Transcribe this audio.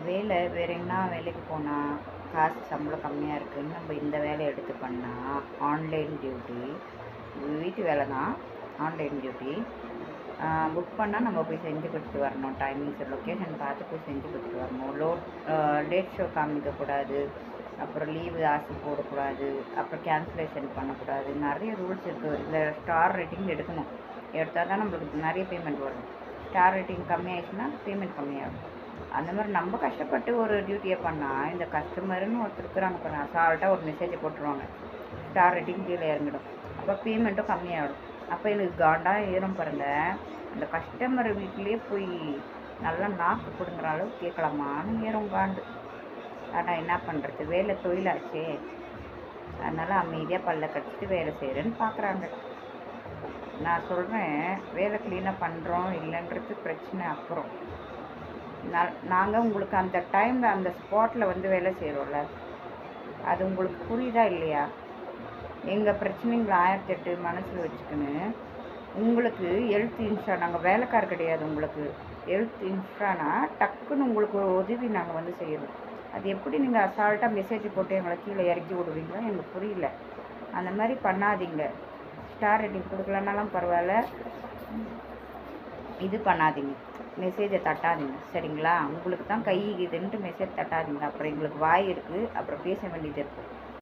வேலை வேறு என்ன வேலைக்கு போனால் காசு சம்பளம் கம்மியாக இருக்குதுன்னு நம்ம இந்த வேலையை எடுத்து பண்ணால் ஆன்லைன் டியூட்டி வீட்டு வேலை தான். ஆன்லைன் டியூட்டி புக் பண்ணால் நம்ம போய் செஞ்சு கொடுத்துட்டு வரணும். டைமிங்ஸ் லொக்கேஷன் பார்த்து போய் செஞ்சு கொடுத்துட்டு வரணும். லேட் ஷோ காமிக்கக்கூடாது, அப்புறம் லீவு ஆசை போடக்கூடாது, அப்புறம் கேன்சலேஷன் பண்ணக்கூடாது. நிறைய ரூல்ஸ் இருக்குது. இந்த ஸ்டார் ரேட்டிங் எடுக்கணும். எடுத்தால் தான் நம்மளுக்கு நிறைய பேமெண்ட் வரும். ஸ்டார் ரேட்டிங் கம்மியாகிடுச்சுன்னா பேமெண்ட் கம்மியாகும். அந்த மாதிரி நம்ம கஷ்டப்பட்டு ஒரு டியூட்டியை பண்ணால் இந்த கஸ்டமருன்னு ஒருத்தர் இருக்கிறாங்க பண்ண அசால்ட்டாக ஒரு மெசேஜை போட்டுருவாங்க, ஸ்டார் ரேட்டிங் கீழே இறங்கிடும். அப்போ பேமெண்ட்டும் கம்மியாகிடும். அப்போ எனக்கு காண்டாக ஏறும் பாருங்க. அந்த கஸ்டமர் வீட்டிலேயே போய் நல்லா நாக்கு கொடுங்குற அளவுக்கு கேட்கலாமான்னு ஏறும் காண்டு. ஆனால் என்ன பண்ணுறது, வேலை தொழிலாச்சே. அதனால் அமைதியாக பல்ல கடிச்சிட்டு வேலை செய்கிறேன்னு பார்க்குறாங்க. நான் சொல்கிறேன், வேலை க்ளீனாக பண்ணுறோம் இல்லைன்றது பிரச்சனை. அப்புறம் நாங்கள் உங்களுக்கு அந்த டைமில் அந்த ஸ்பாட்டில் வந்து வேலை செய்கிறோம்ல, அது உங்களுக்கு புரியுதா இல்லையா? எங்கள் பிரச்சனைங்களை 1008 மனசில் வச்சுக்கின்னு உங்களுக்கு ஹெல்த் இன்ஸ்டா, நாங்கள் வேலைக்கார் கிடையாது. உங்களுக்கு ஹெல்த் இன்ஸ்டானா டக்குன்னு உங்களுக்கு ஒரு உதவி நாங்கள் வந்து செய்யணும். அது எப்படி நீங்கள் அசால்ட்டாக மெசேஜ் போட்டு எங்களை கீழே இறக்கி விடுவீங்களோ எனக்கு புரியல. அந்த மாதிரி பண்ணாதீங்க. ஸ்டார் ரேட்டிங் கொடுக்கலனாலும் பரவாயில்ல, இது பண்ணாதீங்க, மெசேஜை தட்டாதீங்க, சரிங்களா? உங்களுக்கு தான் கை இதுன்ட்டு மெசேஜ் தட்டாதீங்க. அப்புறம் எங்களுக்கு வாய் இருக்குது, அப்புறம் பேச வேண்டியது இருக்குது.